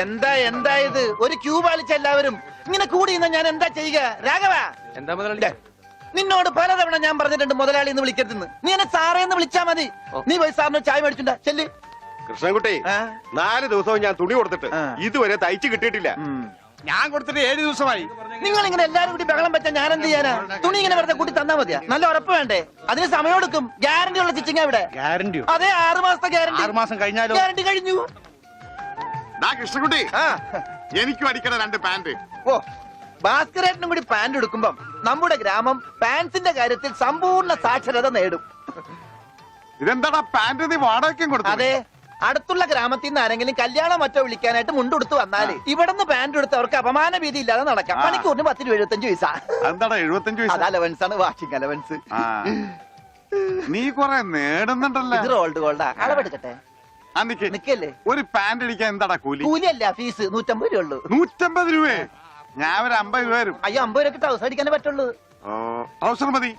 എന്താ എന്താ ഇത്? ഒരു ക്യൂ പാലിച്ച എല്ലാവരും ഇങ്ങനെ കൂടി ഞാൻ എന്താ ചെയ്യുക? രാഘവ, എന്താ മുതലാളി? നിന്നോട് പലതവണ ഞാൻ പറഞ്ഞിട്ടുണ്ട് മുതലാളി എന്ന് വിളിക്കരുതെന്ന്. നീ എന്നെ സാറേ എന്ന് വിളിച്ചാ മതി. നീ പോയി സാറിന് ചായ മേടിച്ചുണ്ടാ ചെല്ല്. കൃഷ്ണൻകുട്ടി, 4 ദിവസവും ഞാൻ തുണി കൊടുത്തിട്ട് ഇതുവരെ തയ്ച്ചു കിട്ടിയിട്ടില്ല. ഞാൻ കൊടുത്തിട്ട് 7 ദിവസമായി. നിങ്ങൾ ഇങ്ങനെ എല്ലാരും കൂടി ബഹളം വെച്ചാൽ ഞാൻ എന്ത് ചെയ്യാനാ? തുണി ഇങ്ങനെ വെറുതെ കൂട്ടി തന്നാ മതിയാ? നല്ല ഉറപ്പ് വേണ്ടേ? അതിന് സമയം എടുക്കും. ഗ്യാരണ്ടി ഉള്ള സ്റ്റിച്ചിങ് ഇവിടെ. ഗ്യാരണ്ടിയോ? അതെ, 6 മാസത്തെ ഗ്യാരണ്ടി. 6 മാസം കഴിഞ്ഞാലോ? ഗ്യാരണ്ടി കഴിഞ്ഞു. കൃഷ്ണൻകുട്ടി, എനിക്കും അടിക്കണ 2 പാന്റ്. ഓ, ഭാസ്കരേട്ടനും കൂടി പാന്റ് എടുക്കുമ്പം നമ്മുടെ ഗ്രാമം പാൻസിന്റെ കാര്യത്തിൽ സമ്പൂർണ്ണ സാക്ഷരത നേടും. ഇതെന്താടാ പാന്റ് നീ വാടകയ്ക്കും കൊടുത്തു? അതെ, അടുത്തുള്ള ഗ്രാമത്തിൽ നിന്ന് ആരെങ്കിലും കല്യാണം മറ്റോ വിളിക്കാനായിട്ട് മുണ്ടെടുത്ത് വന്നാല് ഇവിടുന്ന് പാന്റ് എടുത്ത് അവർക്ക് അപമാന ഭീതി ഇല്ലാതെ നടക്കാം. മണിക്കൂറിന് 10 രൂപ 75 പൈസ. എന്താടാ 75 പൈസ? അത് അലവൻസ് ആണ്, വാഷിംഗ് അലവൻസ്. നീ കൊറേ നേടുന്നുണ്ടല്ലോ. ഇത് റോൾഡ് ഗോൾഡാ. അളവെടുക്കട്ടെ? നിക്കല്ലേ. ഒരു പാന്റ് അടിക്കാൻ എന്താടാ കൂലി? കൂലിയല്ല, ഫീസ് 150 രൂപ ഉള്ളൂ. 150 രൂപ? ഞാൻ ഒരു 50 രൂപ വരും. അയ്യോ, 50 രൂപയ്ക്ക് ട്രൗസർ അടിക്കാനേ പറ്റുള്ളൂ. ട്രൗസർ മതി.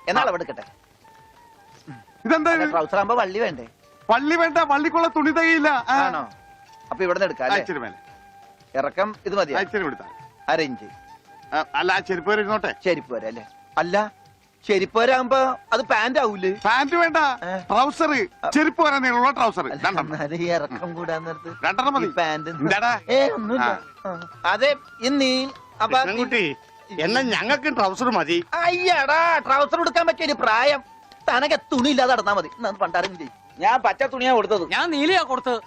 എന്നാ അളവെടുക്കട്ടെ? ഇതെന്താ? ട്രൗസർ ആകുമ്പോ വള്ളി വേണ്ടേ? വള്ളി വേണ്ട, വള്ളിക്കുള്ള തുണി തയ്യില്ല. ആണോ? അപ്പൊ ഇവിടെ നിന്ന് എടുക്കാം. ഇറക്കം ഇത് മതി. അരയിഞ്ച്. അല്ല, ചെരുപ്പ് വരെ ഇരുന്നോട്ടെ. ചെരുപ്പ് വരെ അല്ലേ? അല്ല, ചെരുപ്പ് വരാകുമ്പോ അത് പാന്റ് ആവൂലേ? പാന്റ് വേണ്ട, ട്രൗസർ. ചെരുപ്പ് വരാൻ നീളമുള്ള ട്രൗസർ ഇറക്കം കൂടാൻ നേരത്ത് 2 മതി. പാന്റ് ഒന്നുമില്ല. അതെ, ഇന്നീ കുട്ടി എന്നാ ഞങ്ങൾക്ക് ട്രൗസർ മതി. അയ്യടാ, ട്രൗസർ എടുക്കാൻ പറ്റിയ ഒരു പ്രായം. തനക്ക് തുണി ഇല്ലാതെ നടന്നാ മതി. പണ്ടാരും ചെയ്യും. ഞാൻ പച്ച തുണിയാ കൊടുത്തത്. ഞാൻ നീലയാ കൊടുത്തത്.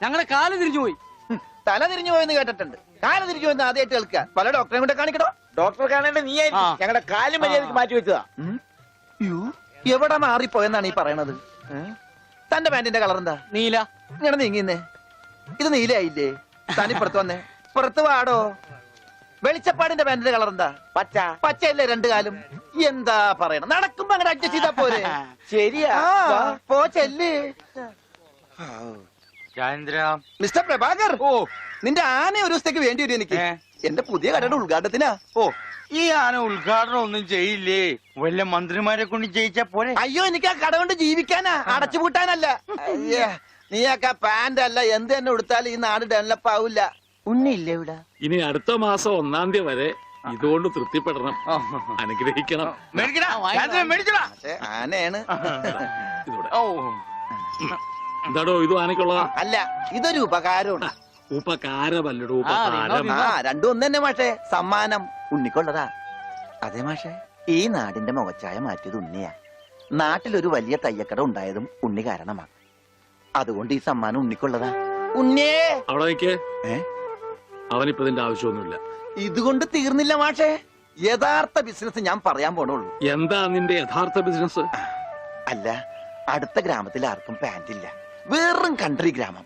ഞങ്ങളുടെ കാല് തിരിഞ്ഞു പോയി. തല തിരിഞ്ഞു പോയെന്ന് കേട്ടിട്ടുണ്ട്. കാല് തിരിഞ്ഞു പോയെന്ന് ആദ്യമായിട്ട് കേൾക്കുക. പല ഡോക്ടറെ കൊണ്ട് കാണിക്കണോ? ഡോക്ടറെ കാണേണ്ട നീ ഞങ്ങളുടെ കാല് മര്യാദക്ക് മാറ്റി വെച്ചതാ. എവിടെ മാറിപ്പോയെന്നാണ് ഈ പറയണത്? തന്റെ പാന്റിന്റെ കളർ എന്താ? നീല. ഇങ്ങനെ നീങ്ങിന്നേ. ഇത് നീലയായില്ലേ? തനിപ്പുറത്ത് വന്നേ. പുറത്ത് വാടോ. വെളിച്ചപ്പാടിന്റെ പാന്റിന്റെ കളർ എന്താ? പച്ച. പച്ചയല്ലേ 2 കാലും? എന്താ പറയണം? നടക്കുമ്പോ അങ്ങനെ അഡ്ജസ്റ്റ് ചെയ്താ പോരെ? ശരിയാ, പോ ചെല്ല്. മിസ്റ്റർ പ്രഭാകർ, നിന്റെ ആന ഒരു ദിവസത്തേക്ക് വേണ്ടി വരും എനിക്ക്. എന്റെ പുതിയ കടയുടെ ഉദ്ഘാടനത്തിനാ. ഈ ആന ഉദ്ഘാടനം ഒന്നും ചെയ്യില്ലേ? വല്ല മന്ത്രിമാരെ കൊണ്ട് ചെയ്യിച്ചാ പോലെ. അയ്യോ, എനിക്ക് ആ കട കൊണ്ട് ജീവിക്കാനാ, അടച്ചുപൂട്ടാനല്ല. നീയൊക്കെ പാന്റ് അല്ല എന്ത് തന്നെ കൊടുത്താലും ഈ നാട് ഡെവലപ്പ് ആവില്ല. ഉണ്ണിയില്ലേ ഇവിടെ? ഇനി അടുത്ത മാസം 1-ാം തീയതി വരെ ഇതുകൊണ്ട് തൃപ്തിപ്പെടണം, അനുഗ്രഹിക്കണം. ആനയാണ്. എന്താടോ ഇത് ആനക്കുള്ളതാ? അല്ല, ഇതൊരു ഉപകാരമാണ്. ഉപകാരമല്ലടോ, ഉപകാരം. രണ്ടും ഒന്ന് തന്നെ മാഷേ. സമ്മാനം ഉണ്ണിക്കൊള്ളതാ. അതെ മാഷേ, ഈ നാടിന്റെ മുഖച്ഛായ മാറ്റിയത് ഉണ്ണിയാ. നാട്ടിലൊരു വലിയ തയ്യക്കട ഉണ്ടായതും ഉണ്ണി കാരണമാണ്. അതുകൊണ്ട് ഈ സമ്മാനം ഉണ്ണിക്കൊള്ളതാ. ഉണ്ണിയേ അവിടെ നിൽക്കേ. അവനിപ്പോ ഇതിന്റെ ആവശ്യമൊന്നുമില്ല. ഇതുകൊണ്ട് തീർന്നില്ല മാഷേ. യഥാർത്ഥ ബിസിനസ് ഞാൻ പറയാൻ പോണുള്ളൂ. എന്താ നിന്റെ യഥാർത്ഥ ബിസിനസ്? അല്ല, അടുത്ത ഗ്രാമത്തിൽ ആർക്കും പാന്റ് ഇല്ല. വെറും കൺട്രി ഗ്രാമം.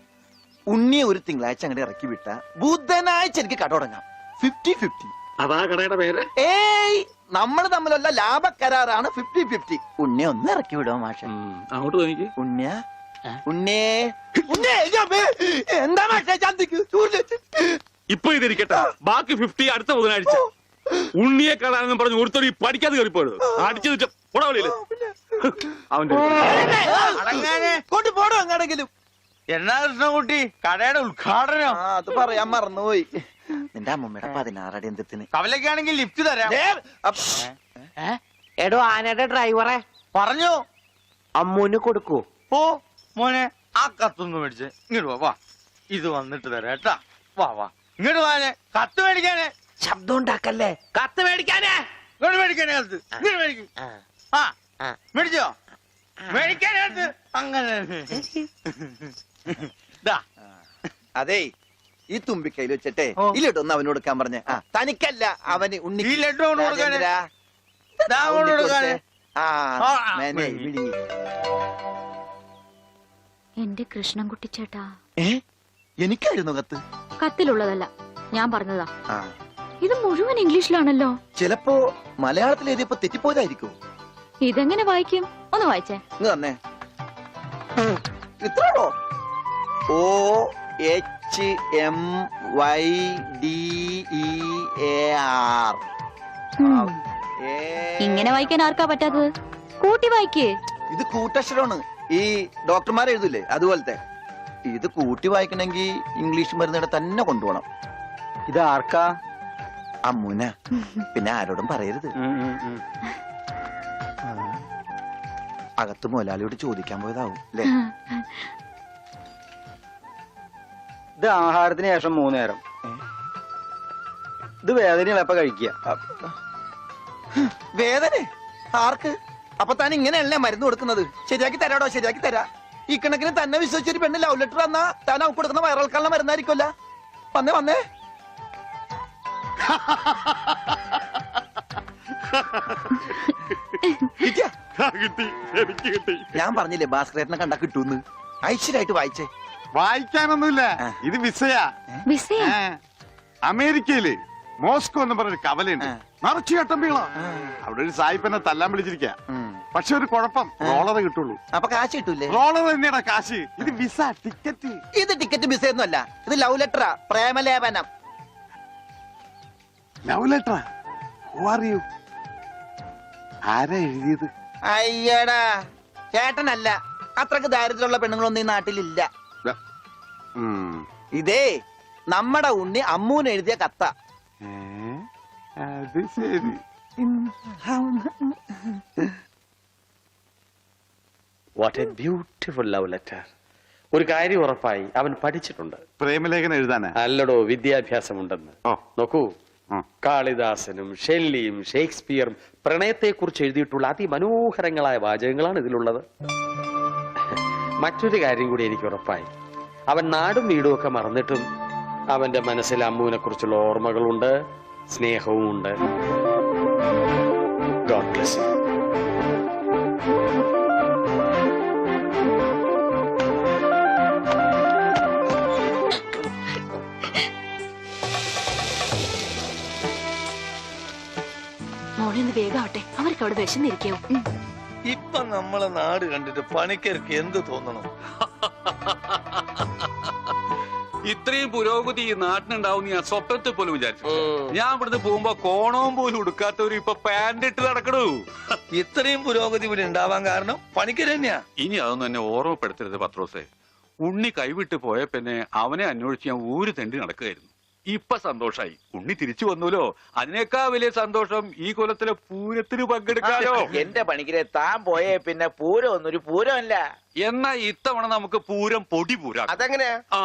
ഉണ്ണിയെ ഒരു തിങ്കളാഴ്ച അങ്ങനെ ഇറക്കി വിട്ട ബുധനാഴ്ച എനിക്ക് കട തുടങ്ങാം. 50-50. അതാ കടയുടെ പേര്? ഏയ്, നമ്മൾ തമ്മിലുള്ള ലാഭക്കരാറാണ് 50-50. ഉണ്ണിയെ ഒന്ന് ഇറക്കി വിടുമോ മാഷേ? അങ്ങോട്ട് തോന്നിക്ക്. ഉണ്ണിയ ഉണ്ണേ എന്താ മാഷേ ചന്തിക്ക്? ഇപ്പൊ ഇതിരിക്കട്ടെ, ബാക്കി 50 അടുത്ത ബുധനാഴ്ച. ഉണ്ണിയെ കാണാനെന്നും പറഞ്ഞു ഒരുത്തോടി പഠിക്കാതെ കയറിപ്പോയത് അടിച്ചു പോടവളിയില്. അവന്റെ കൊണ്ടുപോടോ എങ്ങാണെങ്കിലും. എന്നാ കൃഷ്ണൻകുട്ടി കടയുടെ ഉദ്ഘാടനം? അത് പറയാൻ മറന്നുപോയി. നിന്റെ അമ്മൂമ്മയുടെ 16 അടി എന്തിന്? കവലക്കാണെങ്കിൽ ലിഫ്റ്റ് തരാം. എടോ, ആനയുടെ ഡ്രൈവറെ പറഞ്ഞു അമ്മൂന് കൊടുക്കൂ. ഓ മോനെ, ആ കത്തൊന്ന് മേടിച്ച് ഇങ്ങോട്ട് വാ. ഇത് വന്നിട്ട് തരാം കേട്ടാ. വാ വാ, ഇങ്ങോട്ട് വാനെ. കത്ത് മേടിക്കാനേ. ശബ്ദം ഉണ്ടാക്കല്ലേ. കത്ത് മേടിക്കാനേ. ഇങ്ങോട്ട് മേടിക്കാനേ കത്ത്. ഇങ്ങോട്ട് മേടിക്കും. മേടിച്ചോ? മേടിക്കാനകത്ത് അങ്ങനെ. അതെ, ഈ തുമ്പിക്കൈയിൽ വെച്ചിട്ടേ ഈ ലഡു ഒന്ന് അവന് കൊടുക്കാൻ പറഞ്ഞ. തനിക്കല്ല, അവന്. ഉണ്ണി ഈ ലഡു കൊണ്ട് കൊടുക്കാനേ. എന്റെ കൃഷ്ണൻകുട്ടി ചേട്ടാ. എനിക്കായിരുന്നു കത്ത്. കത്തിലുള്ളതല്ല, ഞാൻ പറഞ്ഞതാ. ഇത് മുഴുവൻ ഇംഗ്ലീഷിലാണല്ലോ. ചിലപ്പോ മലയാളത്തിൽ എഴുതിയപ്പോ തെറ്റിപ്പോയതായിരിക്കും. ഇതെങ്ങനെ വായിക്കും? ഒന്ന് വായിച്ചേ. തന്നെ ഇത്രയോ? OHMYDEAR. ഇങ്ങനെ വായിക്കാൻ ആർക്കാ പറ്റാത്തത്? കൂട്ടി വായിക്കേ. ഇത് കൂട്ടക്ഷരമാണ്. ഈ ഡോക്ടർമാർ എഴുതൂലേ അതുപോലത്തെ. ഇത് കൂട്ടി വായിക്കണമെങ്കിൽ ഇംഗ്ലീഷ് മരുന്നിടെ തന്നെ കൊണ്ടുപോകണം. ഇത് ആർക്കാ? അമ്മൂന. പിന്നെ ആരോടും പറയരുത്. അകത്ത് മുതലാളിയോട് ചോദിക്കാൻ പോയതാവും അല്ലേ? ഇത് ആഹാരത്തിന് ശേഷം 3 നേരം. ഇത് വേദനയുള്ള എപ്പ കഴിക്കുക. വേദന ആർക്ക്? അപ്പൊ താൻ ഇങ്ങനെയല്ലേ മരുന്ന് കൊടുക്കുന്നത്? ശരിയാക്കി തരാടോ, ശരിയാക്കി തരാ. ഈ കണക്കിന് തന്നെ വിശ്വസിച്ചൊരു പെണ്ണ് ലവ് ലെറ്റർ തന്നാ താൻ അവൾക്ക് കൊടുക്കുന്ന വയറിളക്കാനുള്ള മരുന്നായിരിക്കുമല്ല. വന്നേ വന്നേ. കിട്ടിയാ? കിട്ടി, എനിക്ക് കിട്ടി. ഞാൻ പറഞ്ഞില്ലേ ഭാസ്കരേട്ടനെ കണ്ടാ കിട്ടൂന്ന്. ഐശ്വര്യമായിട്ട് വായിച്ചേ. വായിക്കാനൊന്നുമില്ല, ഇത് വിസയാ. വിസയാ? അമേരിക്കയില് മോസ്കോ എന്ന് പറഞ്ഞൊരു കവലയുണ്ട്. നിറച്ചു ചട്ടമ്പികളാ. അവിടെ ഒരു സായിപ്പനെ തല്ലാൻ വിളിച്ചിരിക്ക. പക്ഷെ ഒരു കുഴപ്പം, റോളറ് കിട്ടുള്ളൂ. അപ്പൊ കാശ് കിട്ടൂലേ? റോളർ തന്നെയാ കാശ്. ഇത് വിസ, ടിക്കറ്റ്. ഇത് ടിക്കറ്റ് വിസയൊന്നും അല്ല, ഇത് ലവ് ലെറ്ററാ, പ്രേമലേപനം. ലവ് ലെറ്ററാ? Who are you? ആരാ എഴുതിയത്? അയ്യടാ ചേട്ടനല്ല. അത്രക്ക് ദാരിദ്ര്യമുള്ള പെണ്ണുങ്ങളൊന്നും ഈ നാട്ടിലില്ല. ഇതേ നമ്മടെ ഉണ്ണി അമ്മൂന് എഴുതിയ കത്ത. അത് ശരി. What A beautiful love letter. ഒരു കാര്യം ഉറപ്പായി, അവൻ പഠിച്ചിട്ടുണ്ട്. പ്രേമലേഖനം എഴുതാനാ? അല്ലടോ, വിദ്യാഭ്യാസമുണ്ടെന്ന്. നോക്കൂ, കാളിദാസനും ഷെല്ലിയും ഷേക്സ്പിയറും പ്രണയത്തെക്കുറിച്ച് എഴുതിയിട്ടുള്ള അതിമനോഹരങ്ങളായ വാചകങ്ങളാണ് ഇതിലുള്ളത്. മറ്റൊരു കാര്യം കൂടി എനിക്ക് ഉറപ്പായി, അവൻ നാടും വീടും ഒക്കെ മറന്നിട്ടും അവന്റെ മനസ്സിൽ അമ്മൂനെ കുറിച്ചുള്ള ഓർമ്മകളുണ്ട്, സ്നേഹവും ഉണ്ട്. God bless you. മോളിന്ന് വേഗാവട്ടെ, അവർക്ക് അവിടെ വിശന്നിരിക്കാവും. ഇപ്പൊ നമ്മളെ നാട് കണ്ടിട്ട് പണിക്കർക്ക് എന്ത് തോന്നണം? ഇത്രയും പുരോഗതി ഈ നാട്ടിനുണ്ടാവും ഞാൻ സ്വപ്നത്തിൽ പോലും വിചാരിച്ചു. ഞാൻ ഇവിടുന്ന് പോകുമ്പോ കോണവും പോലും ഉടുക്കാത്തവര് ഇപ്പൊ പാന്റ് ഇട്ട് നടക്കണു. ഇത്രയും പുരോഗതി ഇവിടെ ഉണ്ടാവാൻ കാരണം പണിക്കർ തന്നെയാ. ഇനി അതൊന്നും എന്നെ ഓർമ്മപ്പെടുത്തരുത് പത്രോസേ. ഉണ്ണി കൈവിട്ട് പോയ പിന്നെ അവനെ അന്വേഷിച്ച് ഞാൻ ഊര് തെണ്ടി നടക്കുകയായിരുന്നു. ഇപ്പൊ സന്തോഷായി, ഉണ്ണി തിരിച്ചു വന്നല്ലോ. അതിനേക്കാ വലിയ സന്തോഷം ഈ കൊലത്തിലെ പൂരത്തിന് പങ്കെടുക്കാലോ. എന്റെ പണിക്കരെ താൻ പോയേ പിന്നെ പൂരം ഒന്നൊരു പൂരമല്ല. എന്നാ ഇത്തവണ നമുക്ക് പൂരം പൊടി പൂരാ. അതെങ്ങനെയാ? ആ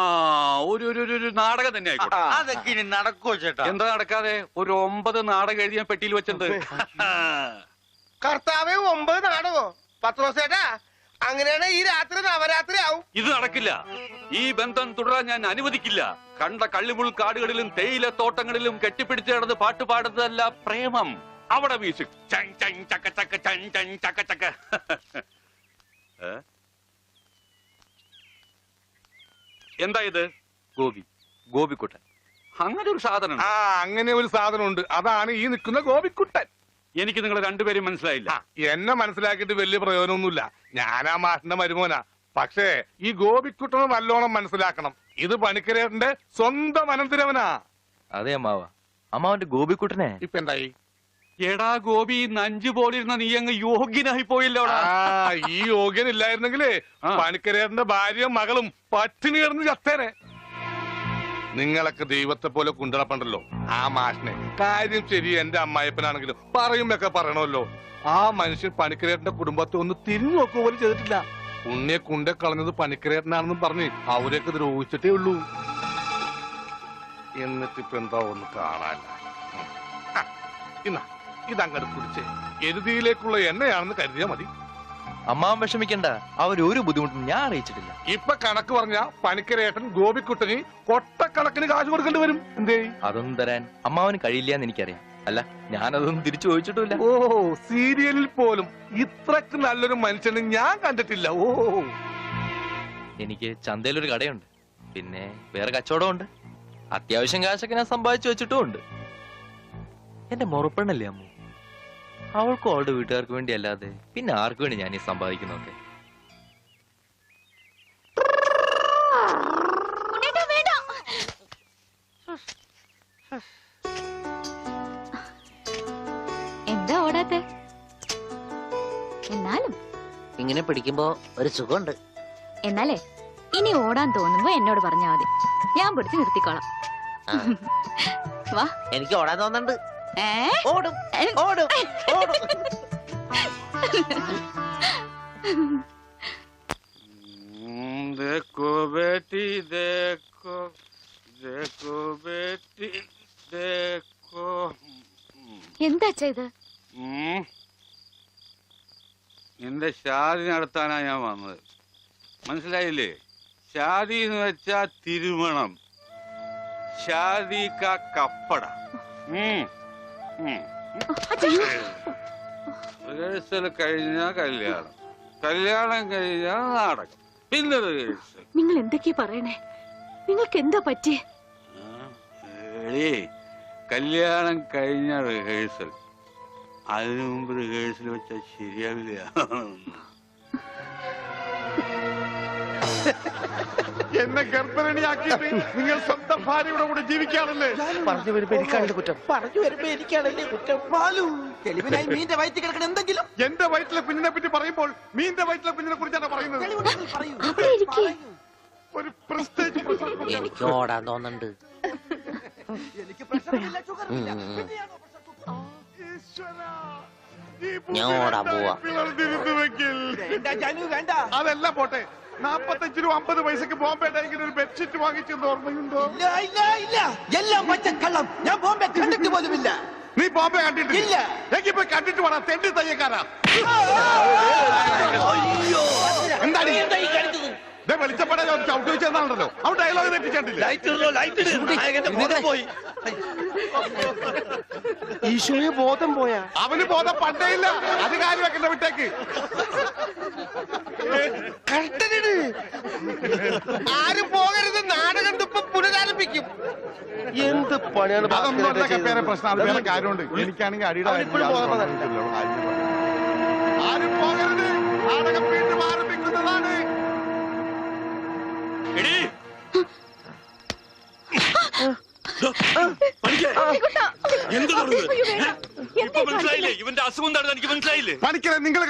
ഒരു നാടകം തന്നെ ആയിക്കോട്ടെ. അതൊക്കെ ഇനി നടക്കോ ചേട്ടാ? എന്താ നടക്കാതെ? ഒരു 9 നാടകം എഴുതിയ പെട്ടിയിൽ വെച്ചിട്ടുണ്ട്. കർത്താവേ, 9 നാടകോ? പത്രോസേട്ടാ, അങ്ങനെയാണ് ഈ രാത്രി നവരാത്രി ആവും. ഇത് നടക്കില്ല. ഈ ബന്ധം തുടരാൻ ഞാൻ അനുവദിക്കില്ല. കണ്ട കള്ളിമുൾ കാടുകളിലും തേയില തോട്ടങ്ങളിലും കെട്ടിപ്പിടിച്ച് നടന്ന് പാട്ട് പാടുന്നതല്ല പ്രേമം. അവിടെ മ്യൂസിക് എന്താ ഇത്? ഗോപിക്കുട്ടൻ. അങ്ങനെ ഒരു സാധനം? അങ്ങനെ ഒരു സാധനമുണ്ട്. അതാണ് ഈ നിൽക്കുന്ന ഗോപിക്കുട്ടൻ. എനിക്ക് നിങ്ങൾ രണ്ടുപേരും മനസ്സിലായില്ല. എന്നെ മനസ്സിലാക്കിയിട്ട് വലിയ പ്രയോജനമൊന്നുമില്ല. ഞാനാ മാഷിന്റെ മരുമോനാ. പക്ഷേ ഈ ഗോപിക്കുട്ടനെ നല്ലോണം മനസ്സിലാക്കണം. ഇത് പണിക്കരേട്ടന്റെ സ്വന്തം അനന്തരവനാ. അതെ അമ്മാവ, അമ്മാവന്റെ ഗോപിക്കുട്ടനെ ഇപ്പൊ എന്തായി? എടാ ഗോപി, നഞ്ചു പോലിരുന്ന നീ അങ്ങ് യോഗ്യനായി പോയില്ലോ. ഈ യോഗ്യൻ ഇല്ലായിരുന്നെങ്കിലേ പണിക്കരേട്ടന്റെ ഭാര്യയും മകളും പട്ടിണി കിടന്ന് ചത്തേനെ. നിങ്ങളൊക്കെ ദൈവത്തെ പോലെ കുണ്ടളപ്പണ്ടല്ലോ ആ മാഷിനെ. കാര്യം ശരി, എന്റെ അമ്മായപ്പനാണെങ്കിലും പറയുമ്പൊക്കെ പറയണമല്ലോ. ആ മനുഷ്യൻ പണിക്കരേട്ടന്റെ കുടുംബത്തെ ഒന്ന് തിരിഞ്ഞു നോക്കുക പോലും ചെയ്തിട്ടില്ല. ഉണ്ണിയെ കുണ്ടെ കളഞ്ഞത് പണിക്കരേട്ടനാണെന്നും പറഞ്ഞ് അവരെയൊക്കെ ദ്രോഹിച്ചിട്ടേ ഉള്ളൂ. എന്നിട്ടിപ്പോ എന്താ ഒന്ന് കാണാല്ല. ഇതങ്ങട് കുടിച്ചേ. എരുതിയിലേക്കുള്ള എണ്ണയാണെന്ന് കരുതിയാ മതി. അമ്മാവൻ വിഷമിക്കണ്ട, അവരൊരു ബുദ്ധിമുട്ടും ഞാൻ അറിയിച്ചിട്ടില്ല. ഇപ്പൊ കണക്ക് പറഞ്ഞ പണിക്കരേട്ടൻ ഗോപിക്കുട്ടന് കൊട്ടക്കണക്കിന് കാശ് കൊടുക്കേണ്ടി വരും. എന്തേ? അതൊന്നും തരാൻ അമ്മാവന് കഴിയില്ല എന്ന് എനിക്കറിയാം. അല്ല, ഞാനതൊന്നും തിരിച്ചു ചോദിച്ചിട്ടില്ല. ഓ, സീരിയലിൽ പോലും ഇത്രക്ക് നല്ലൊരു മനുഷ്യനെ ഞാൻ കണ്ടിട്ടില്ല. ഓ, എനിക്ക് ചന്തയിലൊരു കടയുണ്ട്, പിന്നെ വേറെ കച്ചവടമുണ്ട്. അത്യാവശ്യം കാശൊക്കെ ഞാൻ സമ്പാദിച്ചു വെച്ചിട്ടും ഉണ്ട്. എന്റെ മുറപ്പെണ്ണല്ലേ അമ്മു, അവൾക്കും അവളുടെ വീട്ടുകാർക്ക് വേണ്ടി അല്ലാതെ പിന്നെ ആർക്ക് വേണ്ടി ഞാൻ ഈ സമ്പാദിക്കുന്നൊക്കെ? എന്താ ഓടാത്തെ? എന്നാലും ഇങ്ങനെ പിടിക്കുമ്പോ ഒരു സുഖമുണ്ട്. എന്നാലേ ഇനി ഓടാൻ തോന്നുമ്പോ എന്നോട് പറഞ്ഞാ മതി, ഞാൻ പിടിച്ച് നിർത്തിക്കോളാം. വാ. എനിക്ക് ഓടാൻ തോന്നുന്നുണ്ട്. ഓടും ഓടും ഓടും. देखो बेटी देखो देखो बेटी देखो. എന്താ ഇത്? നിന്റെ ഷാദി നടത്താനാ ഞാൻ വന്നത്, മനസ്സിലായില്ലേ? ഷാദി എന്ന് വെച്ചാ തിരുമണം, ഷാദി കാ കപ്പട. റിഹേഴ്സൽ കഴിഞ്ഞാ കല്യാണം, കല്യാണം കഴിഞ്ഞാ നാടകം, പിന്നെ റിഹേഴ്സൽ. നിങ്ങൾ എന്തൊക്കെയാ പറയണേ? നിങ്ങൾക്ക് എന്താ പറ്റിയേ? കല്യാണം കഴിഞ്ഞ റിഹേഴ്സൽ, അതിനു മുമ്പ് റിഹേഴ്സൽ വെച്ചാൽ ശരിയാവില്ല. എന്നെ ഗർഭരണിയാക്കിയിട്ട് നിങ്ങൾ സ്വന്തം ഭാര്യയുടെ കൂടെ ജീവിക്കാറില്ലേ? പറഞ്ഞു വരുമ്പോ എനിക്കാണല്ലേ കുറ്റം. പറഞ്ഞു വരുമ്പോ എനിക്കാണല്ലേ കുറ്റം. ബാലു, തെളിവിനായി മീന്റെ വയറ്റിൽ കിടക്കണ എന്തെങ്കിലും എന്റെ വയറ്റിലെ കുഞ്ഞിനെ പറ്റി പറയുമ്പോൾ മീന്റെ വയറ്റിലെ കുഞ്ഞിനെ കുറിച്ചാണ് പറയുന്നത്. പറയൂ. അവിടെ ഇരിക്കേ. ഒരു പ്രസ്റ്റേജ് എനിക്ക് ഓടാൻ തോന്നുന്നുണ്ട്. എനിക്ക് പ്രശ്നമില്ല, ഷുഗറില്ല. പിന്നെയാണോ ഞാൻ ഓടാൻ പോവാ. വേണ്ട ജാനു, വേണ്ട. അതെല്ലാം പോട്ടെ, 45 രൂപ 50 പൈസക്ക് ബോംബെ ഡൈങ്ങിന് ഒരു ബെഡ്ഷീറ്റ് വാങ്ങിച്ചെന്ന് ഓർമ്മയുണ്ടോ? ഇല്ല ഇല്ല ഇല്ല, എല്ലാം പച്ചക്കള്ളം. ഞാൻ ബോംബെ കണ്ടിട്ട് പോലുമില്ല. നീ ബോംബെ കണ്ടിട്ടില്ല? ഇല്ല. എനിക്ക് പോയി കണ്ടിട്ട് വേണം, തെണ്ടി തയ്യക്കാരാ. എന്താണ് വെളിച്ചപ്പെടാൻ ചവിട്ടി വെച്ചെന്നാണല്ലോ അവൻ ഡയലോഗ് തെറ്റിച്ചിട്ടില്ല. ഈശോയെ ബോധം പോയാ? അവന് ബോധം പണ്ടേ ഇല്ല, അത് കാര്യം വെക്കണ്ട, വിട്ടേക്ക്. ആരും പോകരുത്, നാടകം ഇപ്പൊ പുനരാരംഭിക്കും. എന്ത് പണിയാണ് അതൊന്നും പേരെ പ്രശ്നം, അത് വേറെ കാര്യമുണ്ട്. എനിക്കാണെങ്കിൽ അടിയുടെ ആരും പോകരുത്, നാടകം വീണ്ടും ആരംഭിക്കുന്നതാണ്. എന്ത് മനസ്സിലായില്ലേ? ഇവന്റെ അസുഖം എന്താണെന്ന് എനിക്ക് മനസ്സിലായില്ലേ? പണിക്കരെ നിങ്ങൾ